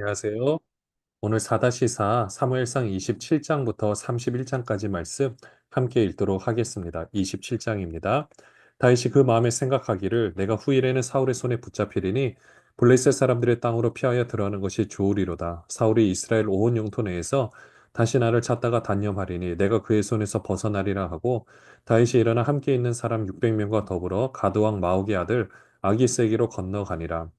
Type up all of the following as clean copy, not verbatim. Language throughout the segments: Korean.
안녕하세요. 오늘 4-4 사무엘상 27장부터 31장까지 말씀 함께 읽도록 하겠습니다. 27장입니다. 다윗이 그 마음에 생각하기를 내가 후일에는 사울의 손에 붙잡히리니 블레셋 사람들의 땅으로 피하여 들어가는 것이 좋으리로다. 사울이 이스라엘 온 영토 내에서 다시 나를 찾다가 단념하리니 내가 그의 손에서 벗어나리라 하고 다윗이 일어나 함께 있는 사람 600명과 더불어 가드왕 마옥의 아들 아기스에게로 건너가니라.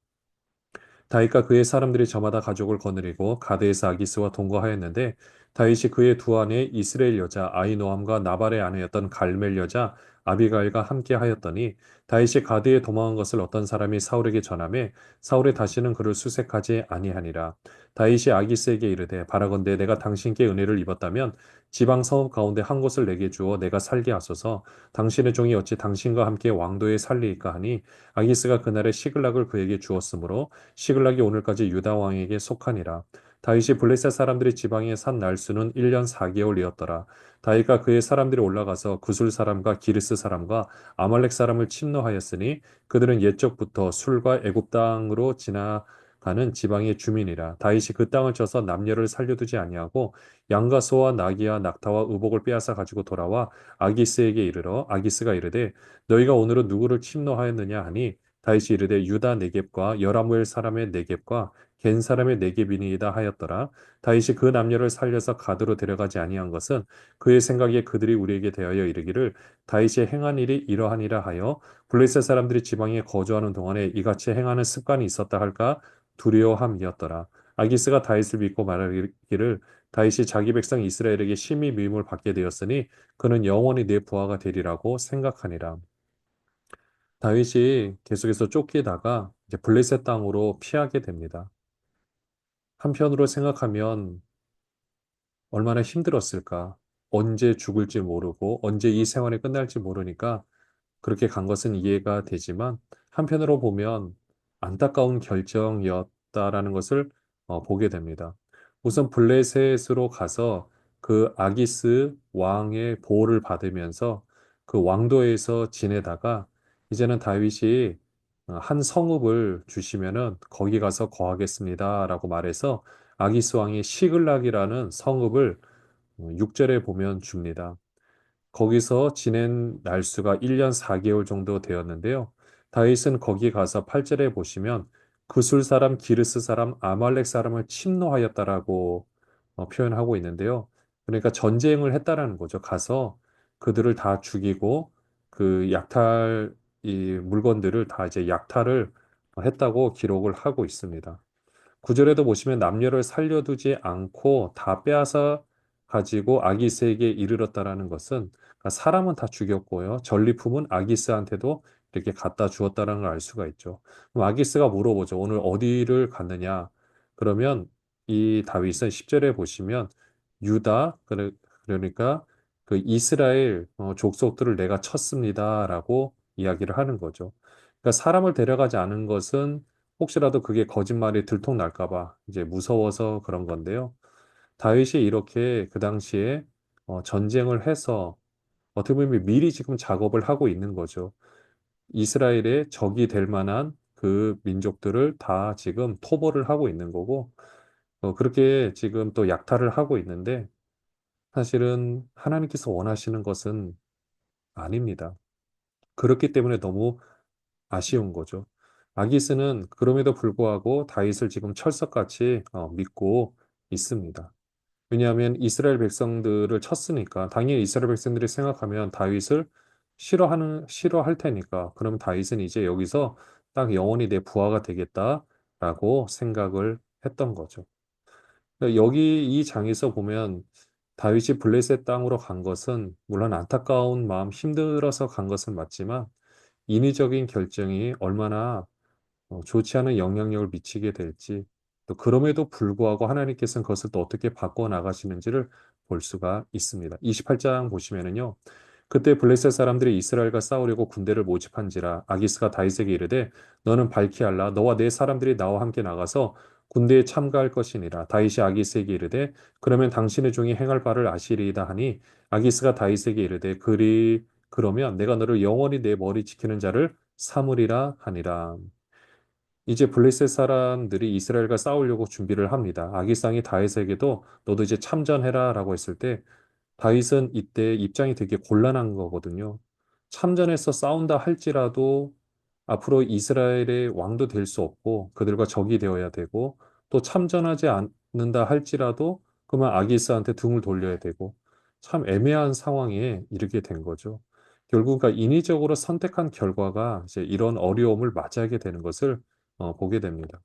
다윗과 그의 사람들이 저마다 가족을 거느리고 가드에서 아기스와 동거하였는데 다윗이 그의 두 아내 이스라엘 여자 아이노함과 나발의 아내였던 갈멜 여자 아비가일과 함께 하였더니 다윗이 가드에 도망한 것을 어떤 사람이 사울에게 전하매 사울이 다시는 그를 수색하지 아니하니라. 다윗이 아기스에게 이르되 바라건대 내가 당신께 은혜를 입었다면 지방 성읍 가운데 한 곳을 내게 주어 내가 살게 하소서. 당신의 종이 어찌 당신과 함께 왕도에 살리이까 하니 아기스가 그날에 시글락을 그에게 주었으므로 시글락이 오늘까지 유다 왕에게 속하니라. 다윗이 블레셋 사람들이 지방에 산 날수는 1년 4개월이었더라. 다윗과 그의 사람들이 올라가서 구술 사람과 기르스 사람과 아말렉 사람을 침노하였으니 그들은 옛적부터 술과 애굽 땅으로 지나가는 지방의 주민이라. 다윗이 그 땅을 쳐서 남녀를 살려두지 아니하고 양과 소와 나귀와 낙타와 의복을 빼앗아 가지고 돌아와 아기스에게 이르러 아기스가 이르되 너희가 오늘은 누구를 침노하였느냐 하니 다윗이 이르되 유다 네겝과 여라무엘 사람의 네겝과 겐 사람의 네겝이니이다 하였더라. 다윗이 그 남녀를 살려서 가드로 데려가지 아니한 것은 그의 생각에 그들이 우리에게 대하여 이르기를 다윗이 행한 일이 이러하니라 하여 블레셋 사람들이 지방에 거주하는 동안에 이같이 행하는 습관이 있었다 할까 두려워함이었더라. 아기스가 다윗을 믿고 말하기를 다윗이 자기 백성 이스라엘에게 심히 미움을 받게 되었으니 그는 영원히 내 부하가 되리라고 생각하니라. 다윗이 계속해서 쫓기다가 이제 블레셋 땅으로 피하게 됩니다. 한편으로 생각하면 얼마나 힘들었을까? 언제 죽을지 모르고 언제 이 생활이 끝날지 모르니까 그렇게 간 것은 이해가 되지만 한편으로 보면 안타까운 결정이었다라는 것을 보게 됩니다. 우선 블레셋으로 가서 그 아기스 왕의 보호를 받으면서 그 왕도에서 지내다가 이제는 다윗이 한 성읍을 주시면은 거기 가서 거하겠습니다라고 말해서 아기스 왕이 시글락이라는 성읍을 6절에 보면 줍니다. 거기서 지낸 날수가 1년 4개월 정도 되었는데요. 다윗은 거기 가서 8절에 보시면 그술 사람, 기르스 사람, 아말렉 사람을 침노하였다라고 표현하고 있는데요. 그러니까 전쟁을 했다라는 거죠. 가서 그들을 다 죽이고 그 약탈 이 물건들을 다 이제 약탈을 했다고 기록을 하고 있습니다. 구절에도 보시면 남녀를 살려두지 않고 다 빼앗아 가지고 아기스에게 이르렀다라는 것은 그러니까 사람은 다 죽였고요. 전리품은 아기스한테도 이렇게 갖다 주었다라는 걸 알 수가 있죠. 그럼 아기스가 물어보죠. 오늘 어디를 갔느냐? 그러면 이 다윗은 10절에 보시면 유다 그러니까 그 이스라엘 족속들을 내가 쳤습니다라고 이야기를 하는 거죠. 그러니까 사람을 데려가지 않은 것은 혹시라도 그게 거짓말이 들통날까 봐 이제 무서워서 그런 건데요. 다윗이 이렇게 그 당시에 전쟁을 해서 어떻게 보면 미리 지금 작업을 하고 있는 거죠. 이스라엘의 적이 될 만한 그 민족들을 다 지금 토벌을 하고 있는 거고, 그렇게 지금 또 약탈을 하고 있는데, 사실은 하나님께서 원하시는 것은 아닙니다. 그렇기 때문에 너무 아쉬운 거죠. 아기스는 그럼에도 불구하고 다윗을 지금 철석같이 믿고 있습니다. 왜냐하면 이스라엘 백성들을 쳤으니까 당연히 이스라엘 백성들이 생각하면 다윗을 싫어할 테니까 그럼 다윗은 이제 여기서 딱 영원히 내 부하가 되겠다라고 생각을 했던 거죠. 그러니까 여기 이 장에서 보면 다윗이 블레셋 땅으로 간 것은 물론 안타까운 마음 힘들어서 간 것은 맞지만 인위적인 결정이 얼마나 좋지 않은 영향력을 미치게 될지, 또 그럼에도 불구하고 하나님께서는 그것을 또 어떻게 바꿔 나가시는지를 볼 수가 있습니다. 28장 보시면은요. 그때 블레셋 사람들이 이스라엘과 싸우려고 군대를 모집한지라 아기스가 다윗에게 이르되 너는 발키알라 너와 내 사람들이 나와 함께 나가서 군대에 참가할 것이니라. 다윗이 아기스에게 이르되 그러면 당신의 종이 행할 바를 아시리이다 하니 아기스가 다윗에게 이르되 그러면 내가 너를 영원히 내 머리 지키는 자를 삼으리라 하니라. 이제 블레셋 사람들이 이스라엘과 싸우려고 준비를 합니다. 아기상이 다윗에게도 너도 이제 참전해라라고 했을 때 다윗은 이때 입장이 되게 곤란한 거거든요. 참전해서 싸운다 할지라도 앞으로 이스라엘의 왕도 될 수 없고 그들과 적이 되어야 되고 또 참전하지 않는다 할지라도 그러면 아기스한테 등을 돌려야 되고 참 애매한 상황에 이르게 된 거죠. 결국 그러니까 인위적으로 선택한 결과가 이제 이런 어려움을 맞이하게 되는 것을 보게 됩니다.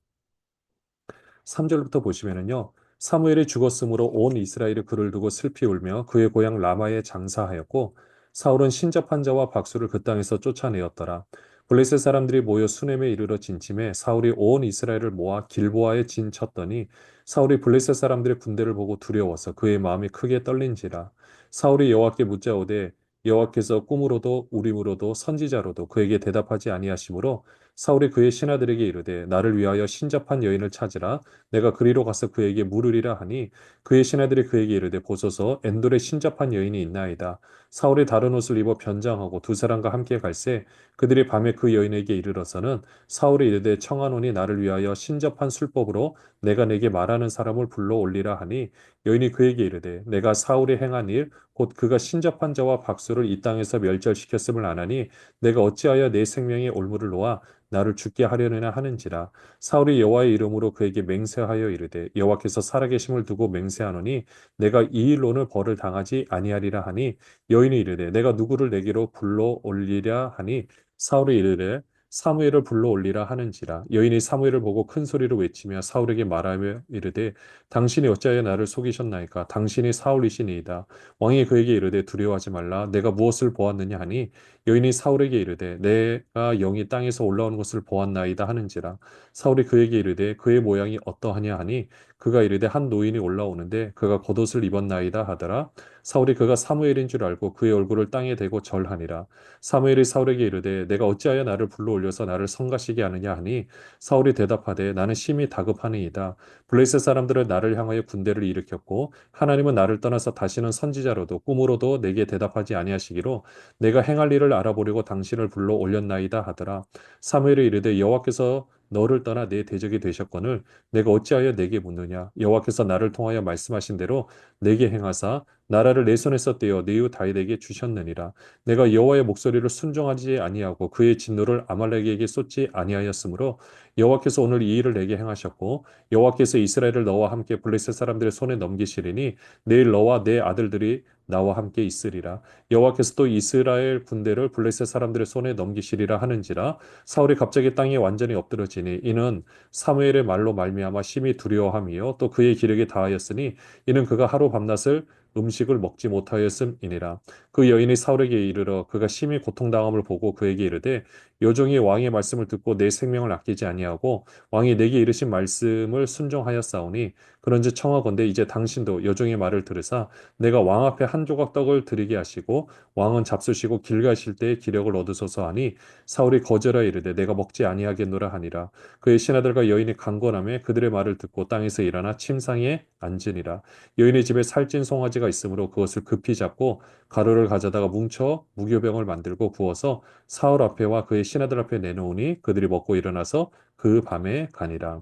3절부터 보시면은요. 사무엘이 죽었으므로 온 이스라엘이 그를 두고 슬피 울며 그의 고향 라마에 장사하였고 사울은 신접한 자와 박수를 그 땅에서 쫓아내었더라. 블레셋 사람들이 모여 수넴에 이르러 진침해 사울이 온 이스라엘을 모아 길보아에 진쳤더니 사울이 블레셋 사람들의 군대를 보고 두려워서 그의 마음이 크게 떨린지라. 사울이 여호와께 묻자오되 여호와께서 꿈으로도 우림으로도 선지자로도 그에게 대답하지 아니하시므로 사울이 그의 신하들에게 이르되 나를 위하여 신접한 여인을 찾으라 내가 그리로 가서 그에게 물으리라 하니 그의 신하들이 그에게 이르되 보소서 엔돌에 신접한 여인이 있나이다. 사울이 다른 옷을 입어 변장하고 두 사람과 함께 갈새 그들이 밤에 그 여인에게 이르러서는 사울이 이르되 청하노니 나를 위하여 신접한 술법으로 내가 내게 말하는 사람을 불러 올리라 하니 여인이 그에게 이르되 내가 사울이 행한 일 곧 그가 신접한 자와 박수를 이 땅에서 멸절시켰음을 아나니 내가 어찌하여 내 생명의 올무를 놓아 나를 죽게 하려느냐 하는지라. 사울이 여호와의 이름으로 그에게 맹세하여 이르되 여호와께서 살아계심을 두고 맹세하노니 내가 이 일로는 벌을 당하지 아니하리라 하니 여인이 이르되 내가 누구를 내게로 불러 올리랴 하니 사울이 이르되 사무엘을 불러 올리라 하는지라. 여인이 사무엘을 보고 큰 소리로 외치며 사울에게 말하며 이르되 당신이 어찌하여 나를 속이셨나이까 당신이 사울이시니이다. 왕이 그에게 이르되 두려워하지 말라 내가 무엇을 보았느냐 하니 여인이 사울에게 이르되 내가 영이 땅에서 올라오는 것을 보았나이다 하는지라. 사울이 그에게 이르되 그의 모양이 어떠하냐 하니 그가 이르되 한 노인이 올라오는데 그가 겉옷을 입었나이다 하더라. 사울이 그가 사무엘인 줄 알고 그의 얼굴을 땅에 대고 절하니라. 사무엘이 사울에게 이르되 내가 어찌하여 나를 불러 올려서 나를 성가시게 하느냐 하니 사울이 대답하되 나는 심히 다급하니이다. 블레셋 사람들은 나를 향하여 군대를 일으켰고 하나님은 나를 떠나서 다시는 선지자로도 꿈으로도 내게 대답하지 아니하시기로 내가 행할 일을 알아보려고 당신을 불러 올렸나이다 하더라. 사무엘이 이르되 여호와께서 너를 떠나 내 대적이 되셨거늘 내가 어찌하여 내게 묻느냐 여호와께서 나를 통하여 말씀하신 대로 내게 행하사 나라를 내 손에서 떼어 내 이웃 다윗에게 주셨느니라 내가 여호와의 목소리를 순종하지 아니하고 그의 진노를 아말렉에게 쏟지 아니하였으므로 여호와께서 오늘 이 일을 내게 행하셨고 여호와께서 이스라엘을 너와 함께 블레셋 사람들의 손에 넘기시리니 내일 너와 내 아들들이 나와 함께 있으리라 여호와께서 또 이스라엘 군대를 블레셋 사람들의 손에 넘기시리라 하는지라 사울이 갑자기 땅에 완전히 엎드러지니 이는 사무엘의 말로 말미암아 심히 두려워함이요 또 그의 기력이 다하였으니 이는 그가 하루 밤낮을 음식을 먹지 못하였음이니라 그 여인이 사울에게 이르러 그가 심히 고통당함을 보고 그에게 이르되 요종이 왕의 말씀을 듣고 내 생명을 아끼지 아니하고 왕이 내게 이르신 말씀을 순종하였사오니 그런즉 청하건대 이제 당신도 요종의 말을 들으사 내가 왕 앞에 한 조각 떡을 드리게 하시고 왕은 잡수시고 길 가실 때에 기력을 얻으소서 하니 사울이 거절하여 이르되 내가 먹지 아니하겠노라 하니라 그의 신하들과 여인이 강건하며 그들의 말을 듣고 땅에서 일어나 침상에 앉으니라 여인의 집에 살찐 송아지가 있으므로 그것을 급히 잡고 가루를 가져다가 뭉쳐 무교병을 만들고 부어서 사울 앞에와 그의 신하들 앞에 내놓으니 그들이 먹고 일어나서 그 밤에 가니라.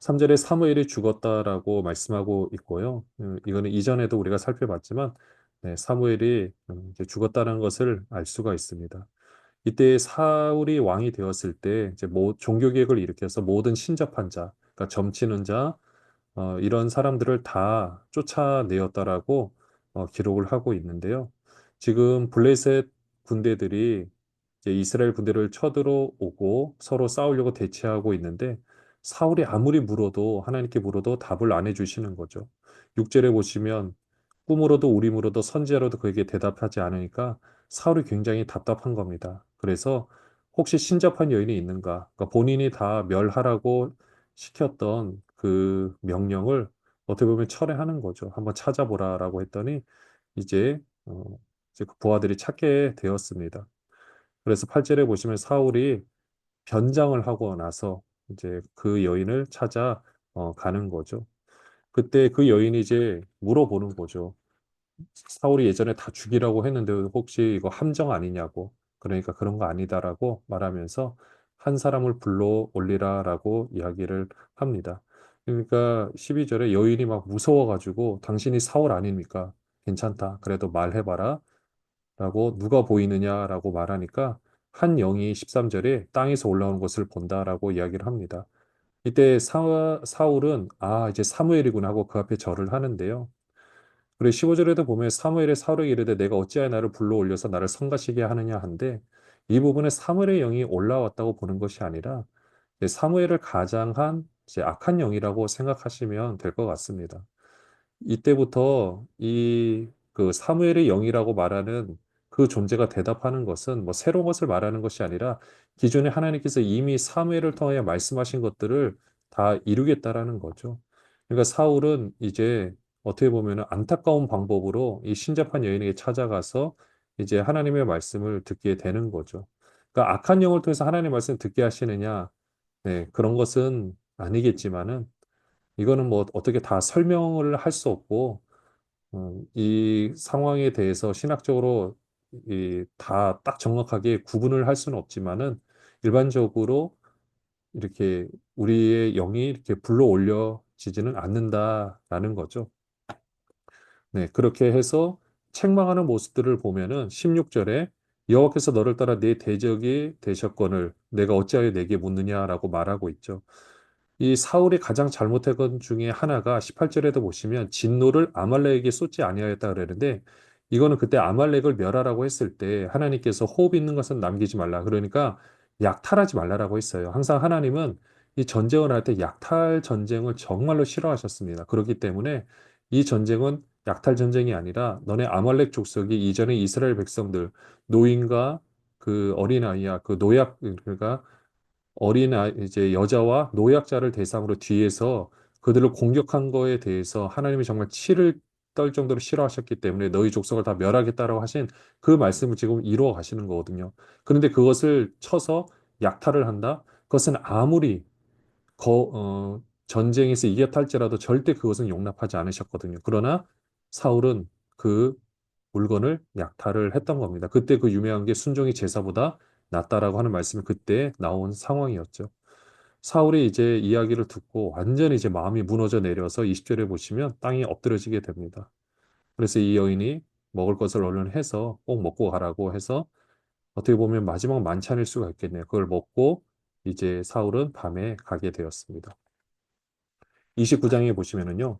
3절에 사무엘이 죽었다라고 말씀하고 있고요. 이거는 이전에도 우리가 살펴봤지만 네, 사무엘이 이제 죽었다는 것을 알 수가 있습니다. 이때 사울이 왕이 되었을 때 이제 종교 개혁을 일으켜서 모든 신접한 자, 그러니까 점치는 자, 이런 사람들을 다 쫓아내었다라고 기록을 하고 있는데요. 지금 블레셋 군대들이 이제 이스라엘 군대를 쳐들어오고 서로 싸우려고 대치하고 있는데 사울이 아무리 물어도 하나님께 물어도 답을 안 해주시는 거죠. 6절에 보시면 꿈으로도 우림으로도 선지자로도 그에게 대답하지 않으니까 사울이 굉장히 답답한 겁니다. 그래서 혹시 신접한 여인이 있는가? 그러니까 본인이 다 멸하라고 시켰던 그 명령을 어떻게 보면 철회하는 거죠. 한번 찾아보라라고 했더니 이제 이제 그 부하들이 찾게 되었습니다. 그래서 8절에 보시면 사울이 변장을 하고 나서 이제 그 여인을 찾아 가는 거죠. 그때 그 여인이 이제 물어보는 거죠. 사울이 예전에 다 죽이라고 했는데 혹시 이거 함정 아니냐고. 그러니까 그런 거 아니다라고 말하면서 한 사람을 불러 올리라라고 이야기를 합니다. 그러니까 12절에 여인이 막 무서워가지고 당신이 사울 아닙니까? 괜찮다. 그래도 말해봐라. 라고 누가 보이느냐라고 말하니까 한 영이 13절에 땅에서 올라오는 것을 본다라고 이야기를 합니다. 이때 사울은 이제 사무엘이구나 하고 그 앞에 절을 하는데요. 그리고 15절에도 보면 사무엘의 사울에게 이르되 내가 어찌하여 나를 불러 올려서 나를 성가시게 하느냐 한데 이 부분에 사무엘의 영이 올라왔다고 보는 것이 아니라 이제 사무엘을 가장한 이제 악한 영이라고 생각하시면 될 것 같습니다. 이때부터 이 그 사무엘의 영이라고 말하는 그 존재가 대답하는 것은 뭐 새로운 것을 말하는 것이 아니라 기존에 하나님께서 이미 사무엘을 통하여 말씀하신 것들을 다 이루겠다라는 거죠. 그러니까 사울은 이제 어떻게 보면 안타까운 방법으로 이 신접한 여인에게 찾아가서 이제 하나님의 말씀을 듣게 되는 거죠. 그러니까 악한 영을 통해서 하나님의 말씀을 듣게 하시느냐? 네, 그런 것은 아니겠지만은 이거는 뭐 어떻게 다 설명을 할 수 없고, 이 상황에 대해서 신학적으로 다 딱 정확하게 구분을 할 수는 없지만은 일반적으로 이렇게 우리의 영이 이렇게 불러 올려지지는 않는다라는 거죠. 네, 그렇게 해서 책망하는 모습들을 보면은 16절에 여호와께서 너를 따라 내 대적이 되셨거늘 내가 어찌하여 내게 묻느냐라고 말하고 있죠. 이 사울이 가장 잘못한 것 중에 하나가 18절에도 보시면 진노를 아말렉에게 쏟지 아니하였다 그러는데 이거는 그때 아말렉을 멸하라고 했을 때 하나님께서 호흡 있는 것은 남기지 말라. 그러니까 약탈하지 말라라고 했어요. 항상 하나님은 이 전쟁을 할 때 약탈 전쟁을 정말로 싫어하셨습니다. 그렇기 때문에 이 전쟁은 약탈 전쟁이 아니라 너네 아말렉 족속이 이전에 이스라엘 백성들 노인과 그 어린아이야 그 노약 그러니까 이제 여자와 노약자를 대상으로 뒤에서 그들을 공격한 거에 대해서 하나님이 정말 치를 떨 정도로 싫어하셨기 때문에 너희 족속을 다 멸하겠다라고 하신 그 말씀을 지금 이루어 가시는 거거든요. 그런데 그것을 쳐서 약탈을 한다? 그것은 아무리 전쟁에서 이겼다 할지라도 절대 그것은 용납하지 않으셨거든요. 그러나 사울은 그 물건을 약탈을 했던 겁니다. 그때 그 유명한 게 순종이 제사보다 낫다라고 하는 말씀이 그때 나온 상황이었죠. 사울이 이제 이야기를 듣고 완전히 이제 마음이 무너져 내려서 20절에 보시면 땅에 엎드러지게 됩니다. 그래서 이 여인이 먹을 것을 얼른 해서 꼭 먹고 가라고 해서 어떻게 보면 마지막 만찬일 수가 있겠네요. 그걸 먹고 이제 사울은 밤에 가게 되었습니다. 29장에 보시면은요.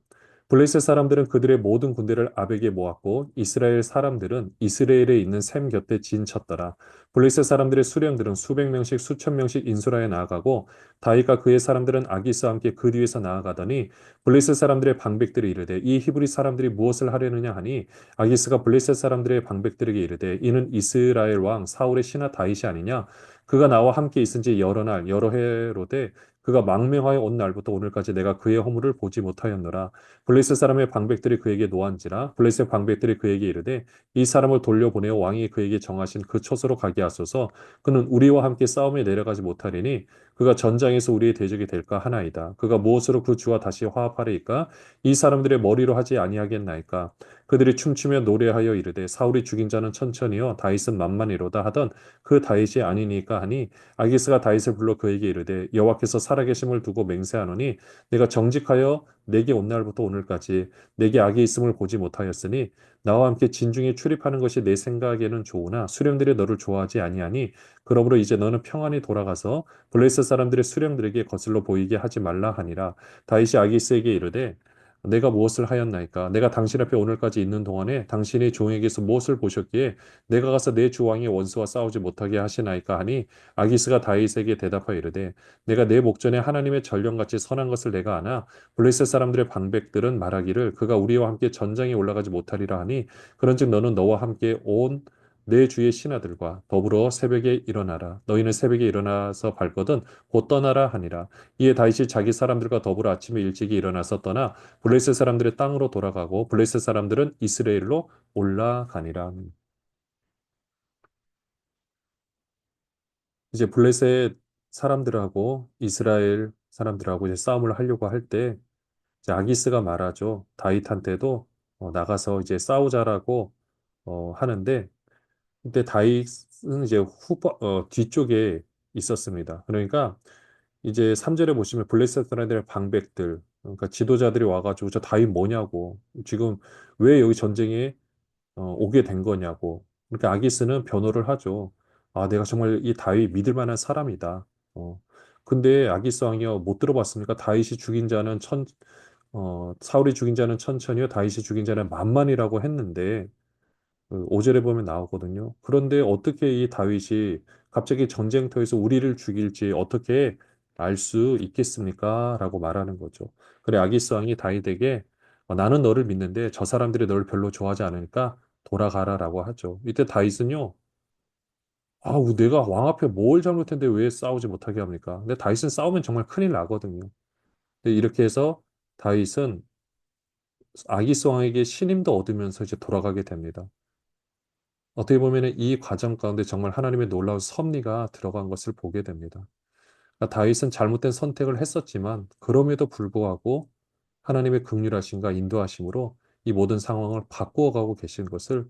블레셋 사람들은 그들의 모든 군대를 아벡에 모았고 이스라엘 사람들은 이스라엘에 있는 샘 곁에 진쳤더라. 블레셋 사람들의 수령들은 수백 명씩 수천 명씩 인솔하여 나아가고 다윗과 그의 사람들은 아기스와 함께 그 뒤에서 나아가더니 블레셋 사람들의 방백들이 이르되 이 히브리 사람들이 무엇을 하려느냐 하니 아기스가 블레셋 사람들의 방백들에게 이르되 이는 이스라엘 왕 사울의 신하 다윗이 아니냐 그가 나와 함께 있은 지 여러 날 여러 해로되 그가 망명하여 온 날부터 오늘까지 내가 그의 허물을 보지 못하였노라. 블레셋 사람의 방백들이 그에게 노한지라 블레셋 방백들이 그에게 이르되 이 사람을 돌려보내어 왕이 그에게 정하신 그 처소로 가게 하소서. 그는 우리와 함께 싸움에 내려가지 못하리니 그가 전장에서 우리의 대적이 될까 하나이다. 그가 무엇으로 그 주와 다시 화합하리이까? 이 사람들의 머리로 하지 아니하겠나이까? 그들이 춤추며 노래하여 이르되 사울이 죽인 자는 천천히요 다윗은 만만이로다 하던 그 다윗이 아니니까 하니 아기스가 다윗을 불러 그에게 이르되 여호와께서 살아계심을 두고 맹세하노니 내가 정직하여 내게 온 날부터 오늘까지 내게 악이 있음을 보지 못하였으니 나와 함께 진중에 출입하는 것이 내 생각에는 좋으나 수령들이 너를 좋아하지 아니하니 그러므로 이제 너는 평안히 돌아가서 블레셋 사람들의 수령들에게 거슬러 보이게 하지 말라 하니라. 다윗이 아기스에게 이르되 내가 무엇을 하였나이까? 내가 당신 앞에 오늘까지 있는 동안에 당신이 종에게서 무엇을 보셨기에 내가 가서 내 주 왕의 원수와 싸우지 못하게 하시나이까 하니 아기스가 다윗에게 대답하여 이르되 내가 내 목전에 하나님의 전령같이 선한 것을 내가 아나 블레셋 사람들의 방백들은 말하기를 그가 우리와 함께 전장에 올라가지 못하리라 하니 그런즉 너는 너와 함께 온 내 주의 신하들과 더불어 새벽에 일어나라 너희는 새벽에 일어나서 발거든 곧 떠나라 하니라 이에 다윗이 자기 사람들과 더불어 아침에 일찍이 일어나서 떠나 블레셋 사람들의 땅으로 돌아가고 블레셋 사람들은 이스라엘로 올라가니라. 이제 블레셋 사람들하고 이스라엘 사람들하고 이제 싸움을 하려고 할 때 이제 아기스가 말하죠. 다윗한테도 나가서 이제 싸우자라고 하는데 그때 다윗은 이제 뒤쪽에 있었습니다. 그러니까 이제 3절에 보시면 블레셋 사람들의 방백들, 그러니까 지도자들이 와가지고 저 다윗 뭐냐고, 지금 왜 여기 전쟁에 오게 된 거냐고. 그러니까 아기스는 변호를 하죠. 아, 내가 정말 이 다윗 믿을 만한 사람이다. 어. 근데 아기스 왕이여 못 들어봤습니까? 다윗이 죽인 자는 사울이 죽인 자는 천천히요, 다윗이 죽인 자는 만만이라고 했는데, 그 5절에 보면 나오거든요. 그런데 어떻게 이 다윗이 갑자기 전쟁터에서 우리를 죽일지 어떻게 알 수 있겠습니까? 라고 말하는 거죠. 그래, 아기스 왕이 다윗에게 나는 너를 믿는데 저 사람들이 너를 별로 좋아하지 않으니까 돌아가라라고 하죠. 이때 다윗은요, 내가 왕 앞에 뭘 잘못했는데 왜 싸우지 못하게 합니까? 근데 다윗은 싸우면 정말 큰일 나거든요. 근데 이렇게 해서 다윗은 아기스 왕에게 신임도 얻으면서 이제 돌아가게 됩니다. 어떻게 보면 이 과정 가운데 정말 하나님의 놀라운 섭리가 들어간 것을 보게 됩니다. 그러니까 다윗은 잘못된 선택을 했었지만 그럼에도 불구하고 하나님의 긍휼하심과 인도하심으로 이 모든 상황을 바꾸어 가고 계신 것을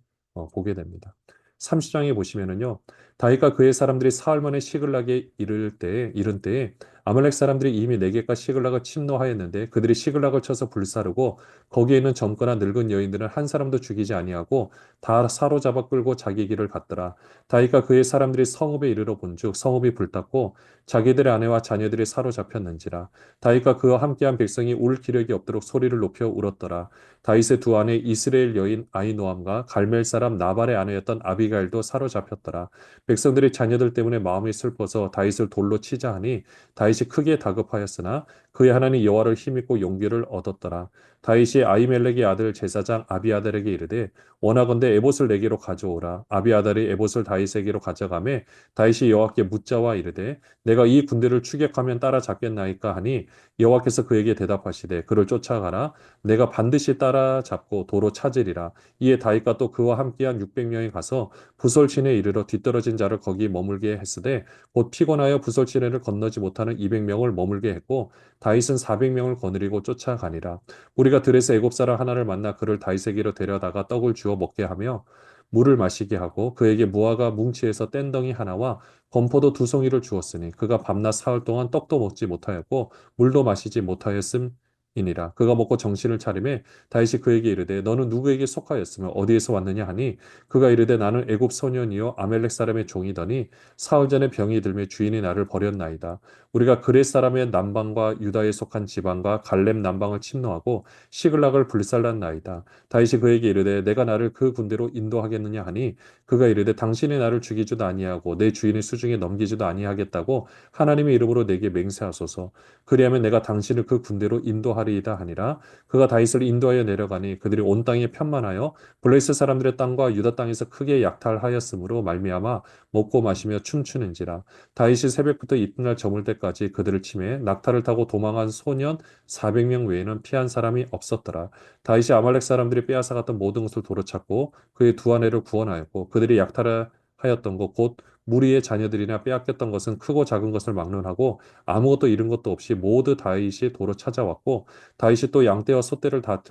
보게 됩니다. 30장에 보시면은요. 다윗과 그의 사람들이 사흘 만에 시글락에 이른 때에 아말렉 사람들이 이미 네겝과 시글락을 침노하였는데 그들이 시글락을 쳐서 불사르고 거기에 있는 젊거나 늙은 여인들은 한 사람도 죽이지 아니하고 다 사로잡아 끌고 자기 길을 갔더라. 다윗과 그의 사람들이 성읍에 이르러 본즉 성읍이 불탔고 자기들의 아내와 자녀들이 사로잡혔는지라. 다윗과 그와 함께한 백성이 울 기력이 없도록 소리를 높여 울었더라. 다윗의 두 아내 이스라엘 여인 아이노함과 갈멜 사람 나발의 아내였던 아비가일도 사로잡혔더라. 백성들이 자녀들 때문에 마음이 슬퍼서 다윗을 돌로 치자 하니 다윗이 크게 다급하였으나 그의 하나님 여호와를 힘입고 용기를 얻었더라. 다윗이 아히멜렉의 아들 제사장 아비아달에게 이르되 원하건대 에봇을 내게로 가져오라. 아비아달이 에봇을 다윗에게로 가져가매 다윗이 여호와께 묻자와 이르되 내가 이 군대를 추격하면 따라잡겠나이까 하니 여호와께서 그에게 대답하시되 그를 쫓아가라. 내가 반드시 따라잡고 도로 찾으리라. 이에 다윗과 또 그와 함께한 600명이 가서 부솔시내에 이르러 뒤떨어진 자를 거기 머물게 했으되 곧 피곤하여 부솔시내를 건너지 못하는 200명을 머물게 했고 다윗은 400명을 거느리고 쫓아가니라. 우리가 들에서 애굽 사람 하나를 만나 그를 다윗에게로 데려다가 떡을 주어 먹게 하며 물을 마시게 하고 그에게 무화과 뭉치에서 뗀덩이 하나와 건포도 두 송이를 주었으니 그가 밤낮 사흘 동안 떡도 먹지 못하였고 물도 마시지 못하였음이니라. 그가 먹고 정신을 차리매 다윗이 그에게 이르되 너는 누구에게 속하였으며 어디에서 왔느냐 하니 그가 이르되 나는 애굽 소년이요 아멜렉 사람의 종이더니 사흘 전에 병이 들매 주인이 나를 버렸나이다. 우리가 그렛 사람의 남방과 유다에 속한 지방과 갈렙 남방을 침노하고 시글락을 불살랐나이다. 다윗이 그에게 이르되 내가 나를 그 군대로 인도하겠느냐 하니 그가 이르되 당신이 나를 죽이지도 아니하고 내 주인의 수중에 넘기지도 아니하겠다고 하나님의 이름으로 내게 맹세하소서. 그리하면 내가 당신을 그 군대로 인도하리이다 하니라. 그가 다윗을 인도하여 내려가니 그들이 온 땅에 편만하여 블레셋 사람들의 땅과 유다 땅에서 크게 약탈하였으므로 말미암아 먹고 마시며 춤추는지라. 다윗이 새벽부터 이튿날 저물 때까지 그들을 치매 낙타를 타고 도망한 소년 400명 외에는 피한 사람이 없었더라. 다윗이 아말렉 사람들이 빼앗아갔던 모든 것을 도로찾고 그의 두 아내를 구원하였고 그들이 약탈하였던 것 곧 무리의 자녀들이나 빼앗겼던 것은 크고 작은 것을 막론하고 아무것도 잃은 것도 없이 모두 다윗이 도로 찾아왔고 다윗이 또 양떼와 소떼를 다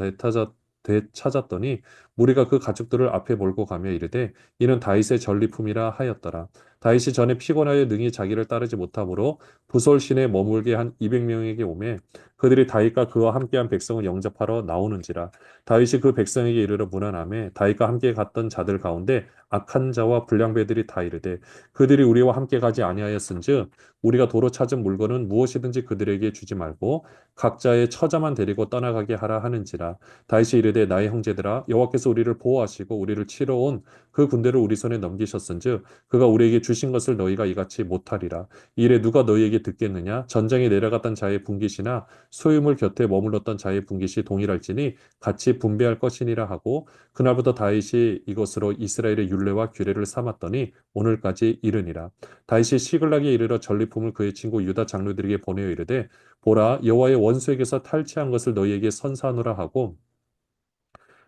되찾았더니 무리가 그 가축들을 앞에 몰고 가며 이르되 이는 다윗의 전리품이라 하였더라. 다윗이 전에 피곤하여 능히 자기를 따르지 못하므로 부솔 시내에 머물게 한 200명에게 오매 그들이 다윗과 그와 함께한 백성을 영접하러 나오는지라. 다윗이 그 백성에게 이르러 문안하매 다윗과 함께 갔던 자들 가운데 악한 자와 불량배들이 다 이르되 그들이 우리와 함께 가지 아니하였은즉 우리가 도로 찾은 물건은 무엇이든지 그들에게 주지 말고 각자의 처자만 데리고 떠나가게 하라 하는지라. 다윗이 이르되 나의 형제들아 여호와께서 우리를 보호하시고 우리를 치러 온 그 군대를 우리 손에 넘기셨은즉 그가 우리에게 주신 것을 너희가 이같이 못하리라. 이래 누가 너희에게 듣겠느냐? 전장에 내려갔던 자의 분깃이나 소유물 곁에 머물렀던 자의 분깃이 동일할지니 같이 분배할 것이니라 하고 그날부터 다윗이 이것으로 이스라엘의 율례와 규례를 삼았더니 오늘까지 이르니라. 다윗이 시글락에 이르러 전리품을 그의 친구 유다 장로들에게 보내어 이르되 보라 여호와의 원수에게서 탈취한 것을 너희에게 선사하노라 하고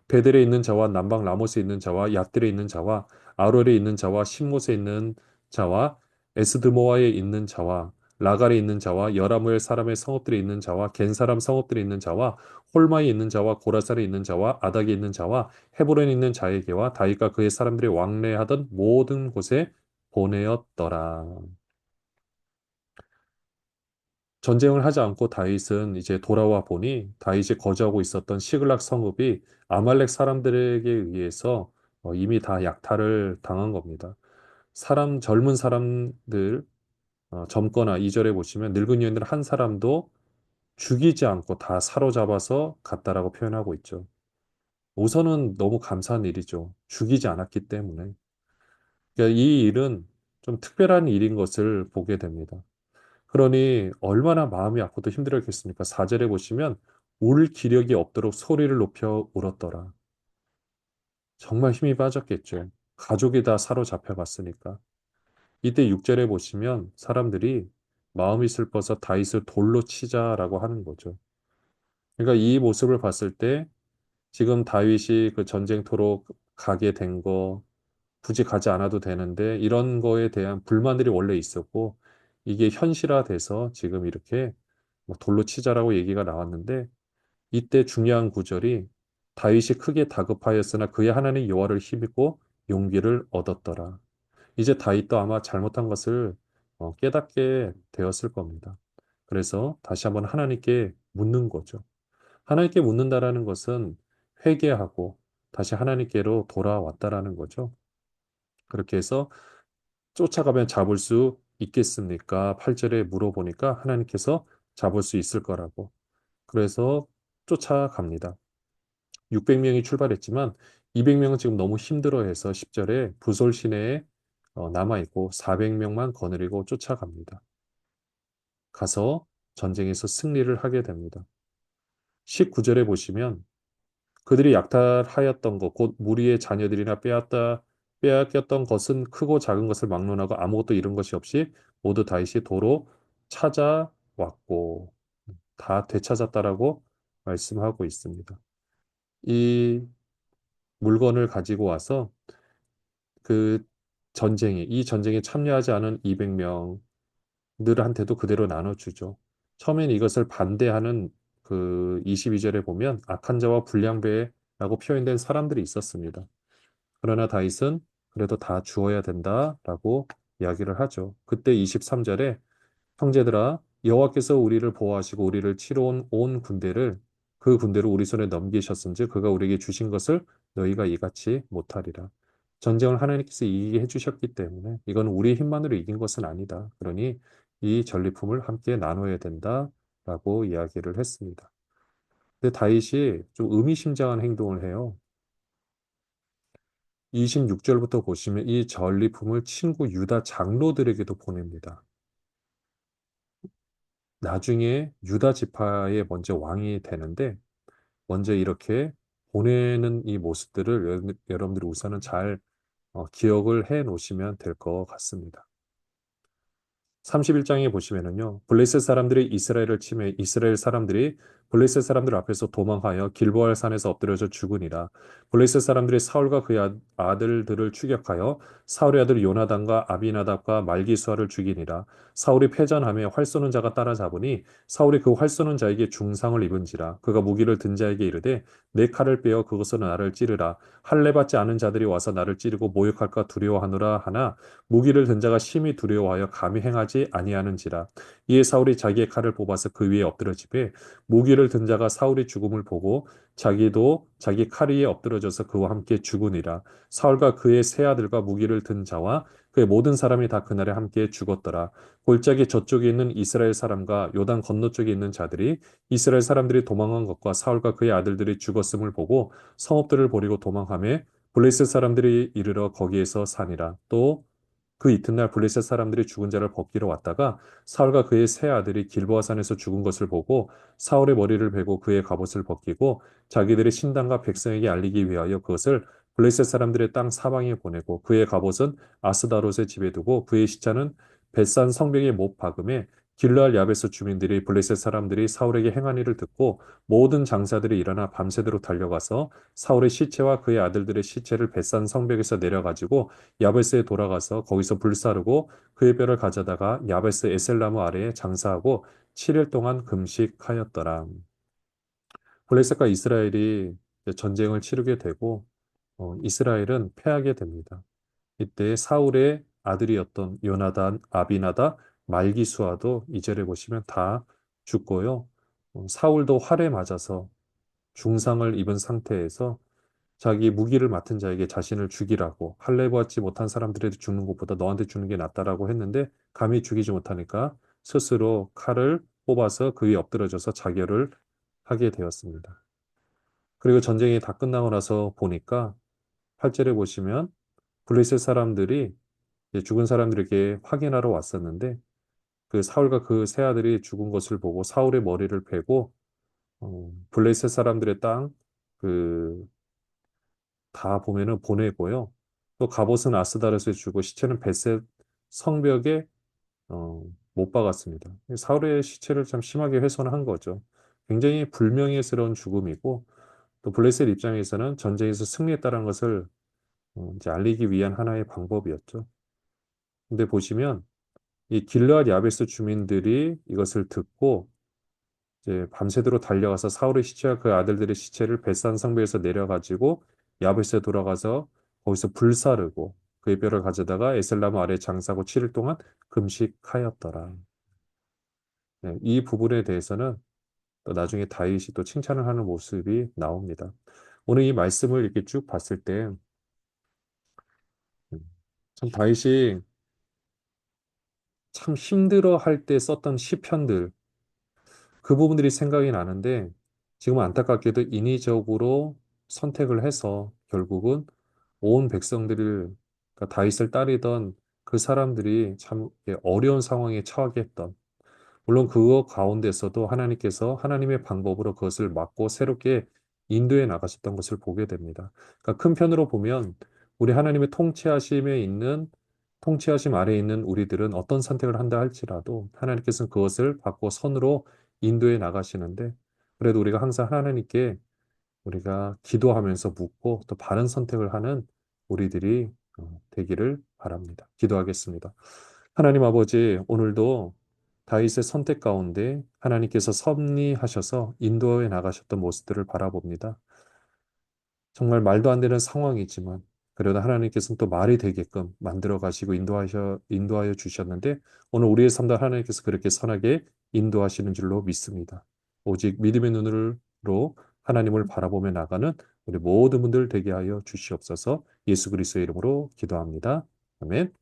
베델에 있는 자와 남방 라못에 있는 자와 얏들에 있는 자와 아롤에 있는 자와 신못에 있는 자와 에스드모아에 있는 자와 라갈에 있는 자와 여라무엘 사람의 성읍들에 있는 자와 겐 사람 성읍들에 있는 자와 홀마에 있는 자와 고라살에 있는 자와 아닥에 있는 자와 헤브론에 있는 자에게와 다윗과 그의 사람들이 왕래하던 모든 곳에 보내었더라. 전쟁을 하지 않고 다윗은 이제 돌아와 보니 다윗이 거주하고 있었던 시글락 성읍이 아말렉 사람들에게 의해서 이미 다 약탈을 당한 겁니다. 젊은 사람들, 젊거나 이절에 보시면 늙은이들 한 사람도 죽이지 않고 다 사로잡아서 갔다라고 표현하고 있죠. 우선은 너무 감사한 일이죠. 죽이지 않았기 때문에. 그러니까 이 일은 좀 특별한 일인 것을 보게 됩니다. 그러니 얼마나 마음이 아프고 힘들었겠습니까? 4절에 보시면 울 기력이 없도록 소리를 높여 울었더라. 정말 힘이 빠졌겠죠. 가족이 다 사로잡혀 갔으니까. 이때 6절에 보시면 사람들이 마음이 슬퍼서 다윗을 돌로 치자라고 하는 거죠. 그러니까 이 모습을 봤을 때 지금 다윗이 그 전쟁터로 가게 된 거, 굳이 가지 않아도 되는데 이런 거에 대한 불만들이 원래 있었고 이게 현실화돼서 지금 이렇게 뭐 돌로 치자라고 얘기가 나왔는데 이때 중요한 구절이 다윗이 크게 다급하였으나 그의 하나님 여호와를 힘입고 용기를 얻었더라. 이제 다윗도 아마 잘못한 것을 깨닫게 되었을 겁니다. 그래서 다시 한번 하나님께 묻는 거죠. 하나님께 묻는다라는 것은 회개하고 다시 하나님께로 돌아왔다라는 거죠. 그렇게 해서 쫓아가면 잡을 수 있겠습니까? 8절에 물어보니까 하나님께서 잡을 수 있을 거라고. 그래서 쫓아갑니다. 600명이 출발했지만 200명은 지금 너무 힘들어해서 10절에 부솔 시내에 남아있고 400명만 거느리고 쫓아갑니다. 가서 전쟁에서 승리를 하게 됩니다. 19절에 보시면 그들이 약탈하였던 것, 곧 무리의 자녀들이나 빼앗겼던 것은 크고 작은 것을 막론하고 아무것도 잃은 것이 없이 모두 다윗이 도로 찾아왔고 다 되찾았다라고 말씀하고 있습니다. 이 물건을 가지고 와서 그 이 전쟁에 참여하지 않은 200명들한테도 그대로 나눠주죠. 처음엔 이것을 반대하는 그 22절에 보면 악한 자와 불량배라고 표현된 사람들이 있었습니다. 그러나 다윗은 그래도 다 주어야 된다라고 이야기를 하죠. 그때 23절에 형제들아 여호와께서 우리를 보호하시고 우리를 치러 온 군대를 그 군대를 우리 손에 넘기셨은즉 그가 우리에게 주신 것을 너희가 이같이 못하리라. 전쟁을 하나님께서 이기게 해주셨기 때문에 이건 우리의 힘만으로 이긴 것은 아니다. 그러니 이 전리품을 함께 나눠야 된다라고 이야기를 했습니다. 근데 다윗이 좀 의미심장한 행동을 해요. 26절부터 보시면 이 전리품을 친구 유다 장로들에게도 보냅니다. 나중에 유다 지파의 먼저 왕이 되는데 먼저 이렇게 보내는 이 모습들을 여러분들이 우선은 잘 기억을 해 놓으시면 될 것 같습니다. 31장에 보시면은요, 블레셋 사람들이 이스라엘을 치매 이스라엘 사람들이 블레셋 사람들 앞에서 도망하여 길보알 산에서 엎드려져 죽으니라. 블레셋 사람들이 사울과 그의 아들들을 추격하여 사울의 아들 요나단과 아비나답과 말기수아를 죽이니라. 사울이 패전하며 활 쏘는 자가 따라잡으니 사울이 그 활 쏘는 자에게 중상을 입은지라. 그가 무기를 든 자에게 이르되 내 칼을 빼어 그것으로 나를 찌르라. 할례 받지 않은 자들이 와서 나를 찌르고 모욕할까 두려워하노라 하나 무기를 든 자가 심히 두려워하여 감히 행하지 아니하는지라. 이에 사울이 자기의 칼을 뽑아서 그 위에 엎드러지되 무기를 든 자가 사울의 죽음을 보고 자기도 자기 칼 위에 엎드러져서 그와 함께 죽으니라. 사울과 그의 세 아들과 무기를 든 자와 그의 모든 사람이 다 그날에 함께 죽었더라. 골짜기 저쪽에 있는 이스라엘 사람과 요단 건너쪽에 있는 자들이 이스라엘 사람들이 도망한 것과 사울과 그의 아들들이 죽었음을 보고 성읍들을 버리고 도망하며 블레셋 사람들이 이르러 거기에서 사니라. 또 그 이튿날 블레셋 사람들이 죽은 자를 벗기러 왔다가 사울과 그의 세 아들이 길보아 산에서 죽은 것을 보고 사울의 머리를 베고 그의 갑옷을 벗기고 자기들의 신당과 백성에게 알리기 위하여 그것을 블레셋 사람들의 땅 사방에 보내고 그의 갑옷은 아스다롯의 집에 두고 그의 시체는 벳산 성벽에 못 박음에 길르알 야베스 주민들이 블레셋 사람들이 사울에게 행한 일을 듣고 모든 장사들이 일어나 밤새도록 달려가서 사울의 시체와 그의 아들들의 시체를 벳산 성벽에서 내려가지고 야베스에 돌아가서 거기서 불사르고 그의 뼈를 가져다가 야베스 에셀나무 아래에 장사하고 7일 동안 금식하였더라. 블레셋과 이스라엘이 이제 전쟁을 치르게 되고 이스라엘은 패하게 됩니다. 이때 사울의 아들이었던 요나단, 아비나다, 말기수아도 2절에 보시면 다 죽고요. 사울도 활에 맞아서 중상을 입은 상태에서 자기 무기를 맡은 자에게 자신을 죽이라고 할례 받지 못한 사람들에게 죽는 것보다 너한테 죽는 게 낫다라고 했는데 감히 죽이지 못하니까 스스로 칼을 뽑아서 그 위에 엎드려져서 자결을 하게 되었습니다. 그리고 전쟁이 다 끝나고 나서 보니까 8절에 보시면 블레셋 사람들이 이제 죽은 사람들에게 확인하러 왔었는데 그 사울과 그 세 아들이 죽은 것을 보고 사울의 머리를 베고 블레셋 사람들의 땅 그 다 보면은 보내고요. 또 갑옷은 아스다르스에 주고 시체는 베셋 성벽에 어, 못 박았습니다. 사울의 시체를 참 심하게 훼손한 거죠. 굉장히 불명예스러운 죽음이고 또 블레셋 입장에서는 전쟁에서 승리했다는 것을 이제 알리기 위한 하나의 방법이었죠. 근데 보시면 이 길르앗 야베스 주민들이 이것을 듣고 이제 밤새도록 달려가서 사울의 시체와 그 아들들의 시체를 베산 성벽에서 내려가지고 야베스에 돌아가서 거기서 불사르고 그의 뼈를 가져다가 에셀나무 아래 장사고 7일 동안 금식하였더라. 네, 이 부분에 대해서는 또 나중에 다윗이 또 칭찬을 하는 모습이 나옵니다. 오늘 이 말씀을 이렇게 쭉 봤을 때, 참 다윗이 참 힘들어 할 때 썼던 시편들, 그 부분들이 생각이 나는데, 지금 안타깝게도 인위적으로 선택을 해서 결국은 온 백성들을, 그러니까 다윗을 따르던 그 사람들이 참 어려운 상황에 처하게 했던, 물론 그거 가운데서도 하나님께서 하나님의 방법으로 그것을 막고 새롭게 인도해 나가셨던 것을 보게 됩니다. 그러니까 큰 편으로 보면 우리 하나님의 통치하심에 있는 통치하심 아래에 있는 우리들은 어떤 선택을 한다 할지라도 하나님께서는 그것을 받고 선으로 인도해 나가시는데 그래도 우리가 항상 하나님께 우리가 기도하면서 묻고 또 바른 선택을 하는 우리들이 되기를 바랍니다. 기도하겠습니다. 하나님 아버지, 오늘도 다윗의 선택 가운데 하나님께서 섭리하셔서 인도해 나가셨던 모습들을 바라봅니다. 정말 말도 안 되는 상황이지만 그래도 하나님께서는 또 말이 되게끔 만들어 가시고 인도하여 주셨는데 오늘 우리의 삶도 하나님께서 그렇게 선하게 인도하시는 줄로 믿습니다. 오직 믿음의 눈으로 하나님을 바라보며 나가는 우리 모든 분들 되게 하여 주시옵소서. 예수 그리스도의 이름으로 기도합니다. 아멘.